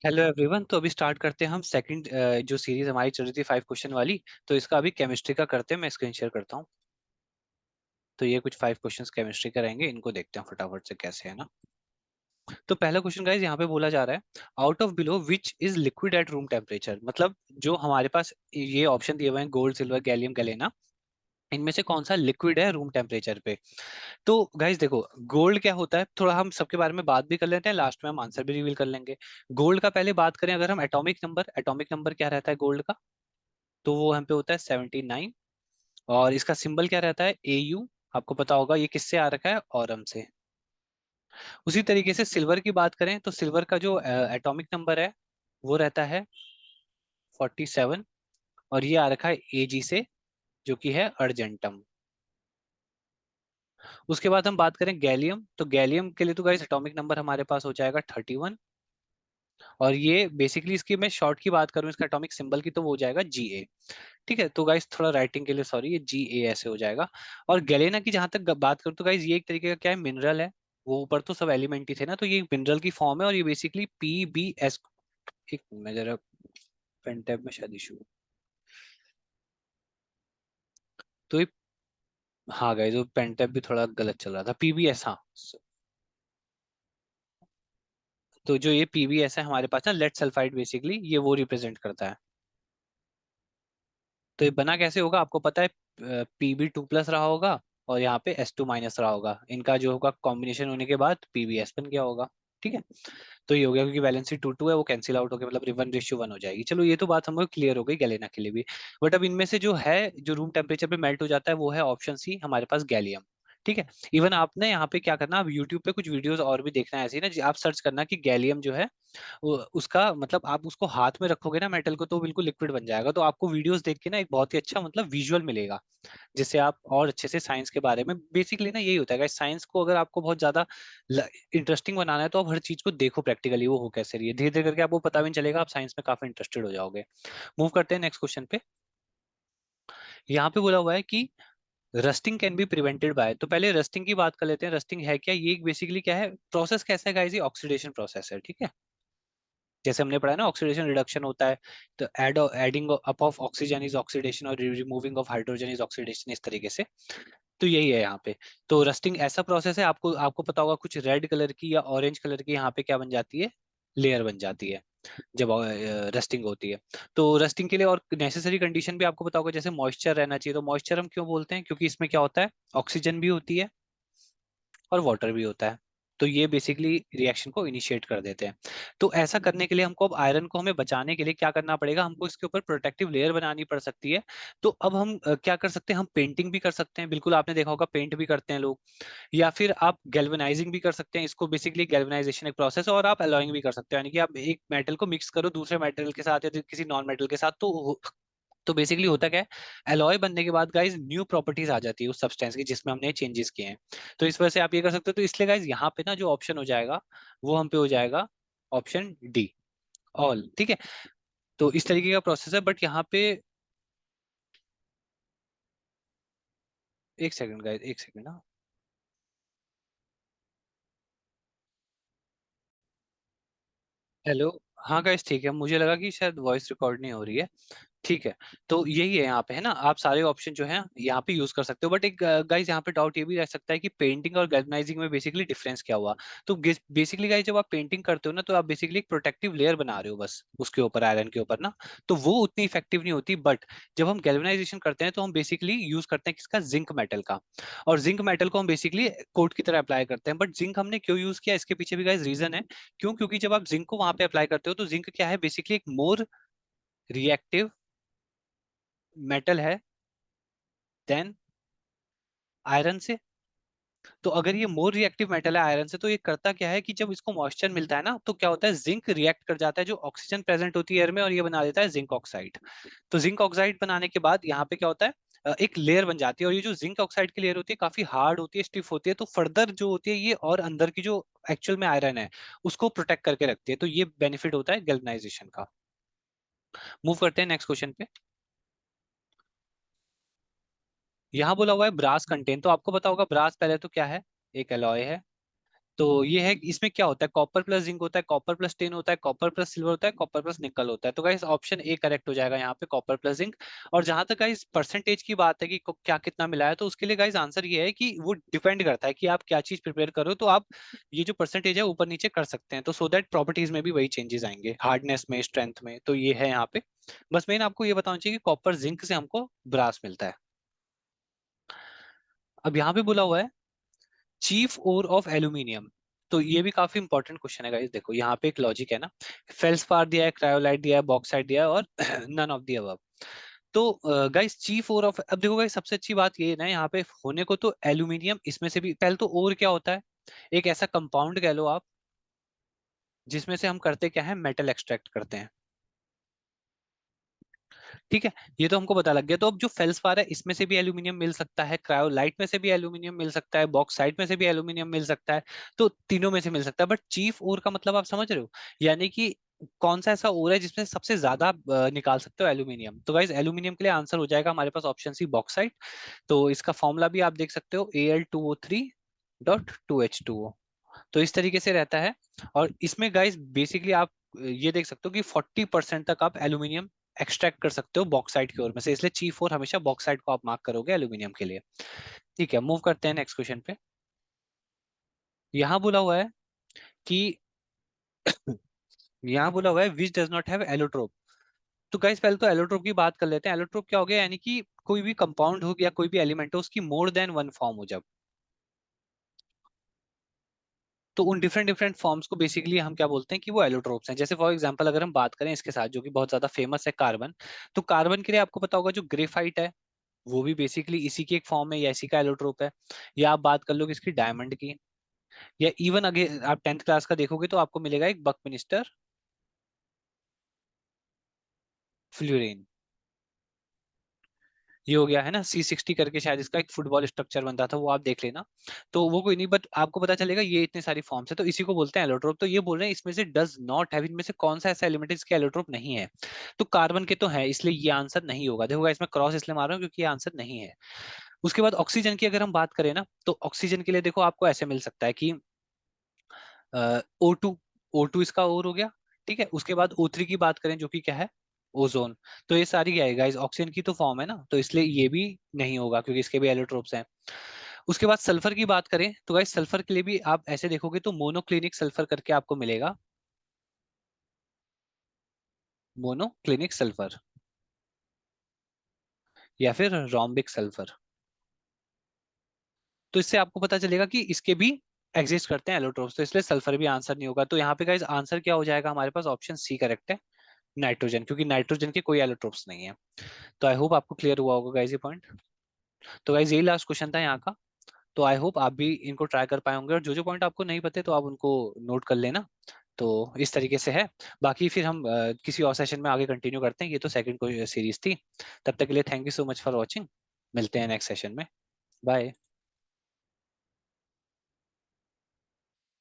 Hello everyone. तो अभी start करते हैं हम सेकंड जो सीरीज हमारी चल रही थी 5 क्वेश्चन वाली। तो इसका अभी केमिस्ट्री का करते हैं। मैं स्क्रीन शेयर करता हूँ। तो ये कुछ 5 क्वेश्चंस केमिस्ट्री के रहेंगे। इनको देखते हैं फटाफट से कैसे है ना। तो पहला क्वेश्चन गाइस यहाँ पे बोला जा रहा है, out of below which is liquid at room temperature. मतलब जो हमारे पास ये ऑप्शन दिए हुए हैं, गोल्ड, सिल्वर, गैलियम, गैलेना, इनमें से कौन सा लिक्विड है रूम टेम्परेचर पे। तो गाइस देखो, गोल्ड क्या होता है, थोड़ा हम सबके बारे में बात भी कर लेते हैं, लास्ट में हम आंसर भी रिवील कर लेंगे। गोल्ड का पहले बात करें, अगर हम एटॉमिक नंबर क्या रहता है गोल्ड का, तो वो हम पे होता है 79। और इसका सिंबल क्या रहता है, AU। आपको पता होगा ये किससे आ रखा है, ऑरम से। उसी तरीके से सिल्वर की बात करें तो सिल्वर का जो एटॉमिक नंबर है वो रहता है 47। और ये आ रखा है AG से, जो कि है अर्जेंटम। उसके बाद हम बात करें गैलियम, तो गैलियम के लिए तो गाइस एटॉमिक नंबर हमारे पास हो जाएगा 31। और ये बेसिकली, इसकी मैं शॉर्ट की बात करूं, इसका एटॉमिक सिंबल की, तो वो हो जाएगा GA। ठीक है, तो गाइस थोड़ा राइटिंग के लिए सॉरी, ये GA ऐसे हो जाएगा। और गैलेना की जहां तक बात करूं तो गाइस ये एक तरीके का क्या है, मिनरल है। वो ऊपर तो सब एलिमेंट ही थे ना, तो ये मिनरल की फॉर्म है। और ये बेसिकली PBS। एक मैं जरा पेन टैब में शायद इशू। तो ये, हाँ गाइस वो पेन टैब भी थोड़ा गलत चल रहा था, PBS, हाँ। तो जो ये PBS है हमारे पास ना, लेड सल्फाइड, बेसिकली ये वो रिप्रेजेंट करता है। तो ये बना कैसे होगा आपको पता है, PB2+ रहा होगा, और यहाँ पे S2- रहा होगा। इनका जो होगा कॉम्बिनेशन होने के बाद PBS बन गया होगा। ठीक है। तो ये हो गया, क्योंकि वैलेंसी 2 2 है, वो कैंसिल आउट होकर मतलब 1:1 हो जाएगी। चलो ये तो बात हमको क्लियर हो गई गैलेना के लिए भी। बट अब इनमें से जो है, जो रूम टेम्परेचर पे मेल्ट हो जाता है, वो है ऑप्शन सी हमारे पास, गैलियम। ठीक है। इवन आपने यहाँ पे क्या करना, आप यूट्यूब पे कुछ वीडियोस और भी देखना है ऐसे ही ना, आप सर्च करना कि गैलियम जो है, उसका मतलब आप उसको हाथ में रखोगे ना मेटल को, तो बिल्कुल लिक्विड बन जाएगा। तो आपको वीडियोस देख के ना एक बहुत ही अच्छा मतलब विजुअल मिलेगा, जिससे आप और अच्छे से साइंस के बारे में, बेसिकली ना यही होता है साइंस को अगर आपको बहुत ज्यादा इंटरेस्टिंग बनाना है, तो आप हर चीज को देखो प्रैक्टिकली वो हो कैसे रही है। धीरे धीरे करके आपको पता भी नहीं चलेगा, आप साइंस में काफी इंटरेस्टेड हो जाओगे। मूव करते हैं नेक्स्ट क्वेश्चन पे। यहाँ पे बोला हुआ है कि rusting can be prevented by. तो पहले रस्टिंग की बात कर लेते हैं। रस्टिंग है क्या, ये बेसिकली क्या है, प्रोसेस कैसा है गाइस, ये ऑक्सीडेशन प्रोसेस है। ठीक है। जैसे हमने पढ़ा है ना, ऑक्सीडेशन रिडक्शन होता है। तो adding up of oxygen is oxidation, और removing of hydrogen is oxidation, इस तरीके से। तो यही है यहाँ पे। तो रस्टिंग ऐसा प्रोसेस है, आपको आपको पता होगा, कुछ रेड कलर की या ऑरेंज कलर की यहाँ पे क्या बन जाती है, लेयर बन जाती है जब रस्टिंग होती है। तो रस्टिंग के लिए और नेसेसरी कंडीशन भी आपको पता होगा, जैसे मॉइस्चर रहना चाहिए। तो मॉइस्चर हम क्यों बोलते हैं, क्योंकि इसमें क्या होता है, ऑक्सीजन भी होती है और वाटर भी होता है। तो ये बेसिकली रिएक्शन को इनिशिएट कर देते हैं। तो ऐसा करने के लिए हमको, अब आयरन को हमें बचाने के लिए क्या करना पड़ेगा, हमको इसके ऊपर प्रोटेक्टिव लेयर बनानी पड़ सकती है। तो अब हम क्या कर सकते हैं, हम पेंटिंग भी कर सकते हैं, बिल्कुल आपने देखा होगा पेंट भी करते हैं लोग। या फिर आप गैल्वेनाइजिंग भी कर सकते हैं इसको, बेसिकली गैल्वेनाइजेशन एक प्रोसेस है। और आप अलॉइंग भी कर सकते हैं, यानी कि आप एक मेटल को मिक्स करो दूसरे मेटल के साथ या किसी नॉन मेटल के साथ, तो बेसिकली होता क्या है, एलॉय बनने के बाद गाइज न्यू प्रॉपर्टीज आ जाती है उस सब्सटेंस की, जिसमें हमने चेंजेस किए हैं। तो इस वजह से आप ये कर सकते हो। तो इसलिए गाइज यहाँ पे ना जो ऑप्शन हो जाएगा, वो हम पे हो जाएगा ऑप्शन डी, ऑल। ठीक है। तो इस तरीके का प्रोसेस है, बट यहाँ पे, एक सेकंड गाइज, एक सेकंड ना। हेलो। हाँ गाइज ठीक है, मुझे लगा कि शायद वॉइस रिकॉर्ड नहीं हो रही है। ठीक है। तो यही है यहाँ पे, है ना, आप सारे ऑप्शन जो है यहाँ पे यूज कर सकते हो। बट एक गाइस यहाँ पे डाउट ये भी रह सकता है कि पेंटिंग और गैल्वनाइजिंग में बेसिकली डिफरेंस क्या हुआ। तो बेसिकली गाइस, जब आप पेंटिंग करते हो ना, तो आप बेसिकली एक प्रोटेक्टिव लेयर बना रहे हो बस उसके ऊपर, आयरन के ऊपर ना। तो वो उतनी इफेक्टिव नहीं होती। बट जब हम गैल्वनाइजेशन करते हैं, तो हम बेसिकली यूज करते हैं किसका, जिंक मेटल का। और जिंक मेटल को हम बेसिकली कोट की तरह अप्लाई करते हैं। बट जिंक हमने क्यों यूज किया, इसके पीछे भी गाइस रीजन है। क्यों, क्योंकि जब आप जिंक को वहां पे अप्लाई करते हो, तो जिंक क्या है, बेसिकली एक मोर रिएक्टिव मेटल है देन आयरन से। तो अगर ये मोर रिएक्टिव मेटल है आयरन से, तो ये करता क्या है कि जब इसको मॉइस्चर मिलता है ना, तो क्या होता है, जिंक रिएक्ट कर जाता है जो ऑक्सीजन प्रेजेंट होती है एयर में, और ये बना देता है जिंक ऑक्साइड। तो जिंक ऑक्साइड बनाने के बाद यहाँ पे क्या होता है, एक लेयर बन जाती है। और ये जो जिंक ऑक्साइड की लेयर होती है, काफी हार्ड होती है, स्टिफ होती है। तो फर्दर जो होती है ये, और अंदर की जो एक्चुअल में आयरन है, उसको प्रोटेक्ट करके रखती है। तो ये बेनिफिट होता है गैल्वनाइजेशन का। मूव करते हैं नेक्स्ट क्वेश्चन पे। यहाँ बोला हुआ है ब्रास कंटेन। तो आपको पता होगा ब्रास पहले तो क्या है, एक एलॉय है। तो ये है, इसमें क्या होता है, कॉपर प्लस जिंक होता है, कॉपर प्लस टिन होता है, कॉपर प्लस सिल्वर होता है, कॉपर प्लस निकल होता है। तो गाइस ऑप्शन ए करेक्ट हो जाएगा यहाँ पे, कॉपर प्लस जिंक। और जहां तक गाइस परसेंटेज की बात है कि क्या कितना मिला है, तो उसके लिए गाइस आंसर ये है कि वो डिपेंड करता है कि आप क्या चीज प्रिपेयर करो। तो आप ये जो परसेंटेज है ऊपर नीचे कर सकते हैं, तो सो दैट प्रॉपर्टीज में भी वही चेंजेस आएंगे, हार्डनेस में, स्ट्रेंथ में। तो ये है यहाँ पे। बस मेन आपको ये बताना चाहिए कि कॉपर जिंक से हमको ब्रास मिलता है। अब यहाँ पे बोला हुआ है चीफ ओर ऑफ एल्यूमिनियम। तो ये भी काफी इंपॉर्टेंट क्वेश्चन है गाइस। देखो यहाँ पे एक लॉजिक है ना, फेल्सपार दिया है, क्रायोलाइट दिया है, बॉक्साइट दिया है, और नन ऑफ दी अबव। तो गाइस चीफ ओर ऑफ, अब देखो गाइस सबसे अच्छी बात ये है ना यहाँ पे होने को, तो एल्यूमिनियम इसमें से भी, पहले तो ओर क्या होता है, एक ऐसा कंपाउंड कह लो आप जिसमें से हम करते क्या है, मेटल एक्सट्रैक्ट करते हैं। ठीक है, ये तो हमको पता लग गया। तो अब जो फेल्सपार है इसमें से भी एल्यूमिनियम मिल सकता है, क्रायोलाइट में से भी एल्यूमिनियम मिल सकता है, बॉक्साइट में से भी एल्यूमिनियम मिल सकता है। तो तीनों में से मिल सकता है, बट चीफ ओर का मतलब आप समझ रहे हो, यानी कि कौन सा ऐसा ओर है जिसमें सबसे ज्यादा निकाल सकते हो एल्यूमिनियम। तो गाइज एल्यूमिनियम के लिए आंसर हो जाएगा हमारे पास ऑप्शन सी, बॉक्साइट। तो इसका फॉर्मूला भी आप देख सकते हो, Al2O3.2H2O। तो इस तरीके से रहता है। और इसमें गाइस बेसिकली आप ये देख सकते हो कि 40% तक आप एल्यूमिनियम एक्सट्रैक्ट कर सकते हो बॉक्साइट की ओर में से, इसलिए चीफ और हमेशा बॉक्साइट को आप मार्क करोगे एल्यूमिनियम के लिए। ठीक है, मूव करते हैं नेक्स्ट क्वेश्चन पे। यहाँ बोला हुआ है कि यहाँ बोला हुआ है which does not have allotrope. तो गाइस पहले तो एलोट्रोप की बात कर लेते हैं। एलोट्रोप क्या हो गया, यानी कि कोई भी कंपाउंड हो या कोई भी एलिमेंट हो, उसकी मोर देन वन फॉर्म हो जब, तो उन डिफरेंट डिफरेंट फॉर्म्स को बेसिकली हम क्या बोलते हैं कि वो एलोट्रोप्स हैं। जैसे फॉर एग्जांपल अगर हम बात करें इसके साथ, जो कि बहुत ज्यादा फेमस है, कार्बन। तो कार्बन के लिए आपको पता होगा जो ग्रेफाइट है, वो भी बेसिकली इसी की एक फॉर्म है या इसी का एलोट्रोप है। या आप बात कर लो किसकी, डायमंड की। या इवन अगर आप 10th क्लास का देखोगे तो आपको मिलेगा एक बकमिनिस्टर फ्लोरीन। ये हो गया है ना C60 करके, शायद इसका एक फुटबॉल स्ट्रक्चर बनता था, वो आप देख लेना। तो वो कोई नहीं, बट आपको पता चलेगा ये इतने सारी फॉर्म्स है, तो इसी को बोलते हैं एलोट्रोप। तो ये बोल रहे हैं इसमें से डज नॉट हैव, इनमें से कौन सा ऐसा एलिमेंट है जिसके एलोट्रोप नहीं है। तो कार्बन के तो है, इसलिए ये आंसर नहीं होगा। देखोगा इसमें क्रॉस इसलिए मार रहा हूँ क्योंकि ये आंसर नहीं है। उसके बाद ऑक्सीजन की अगर हम बात करें ना, तो ऑक्सीजन के लिए देखो आपको ऐसे मिल सकता है कि O2, O2 इसका और हो गया। ठीक है, उसके बाद O3 की बात करें जो कि क्या है, ओजोन। तो ये सारी क्या है गाइस, ऑक्सीजन की तो फॉर्म है ना, तो इसलिए ये भी नहीं होगा क्योंकि इसके भी एलोट्रोप्स हैं। उसके बाद सल्फर की बात करें तो गाइस सल्फर के लिए भी आप ऐसे देखोगे तो मोनोक्लिनिक सल्फर करके आपको मिलेगा, मोनोक्लिनिक सल्फर, या फिर रोम्बिक सल्फर। तो इससे आपको पता चलेगा कि इसके भी एग्जिस्ट करते हैं एलोट्रोप्स, तो इसलिए सल्फर भी आंसर नहीं होगा। तो यहाँ पे गाइस आंसर क्या हो जाएगा हमारे पास, ऑप्शन सी करेक्ट है, नाइट्रोजन, क्योंकि नाइट्रोजन के कोई एलोट्रोप्स नहीं है। तो आई होप आपको क्लियर हुआ होगा गाइस ये पॉइंट। तो गाइस यही लास्ट क्वेश्चन था यहाँ का। तो आई होप आप भी इनको ट्राई कर पाए होंगे, और जो जो पॉइंट आपको नहीं पते तो आप उनको नोट कर लेना। तो इस तरीके से है। बाकी फिर हम किसी और सेशन में आगे कंटिन्यू करते हैं, ये तो सेकंड कोई सीरीज थी। तब तक के लिए thank you so much for watching. मिलते हैं नेक्स्ट सेशन में। बाय।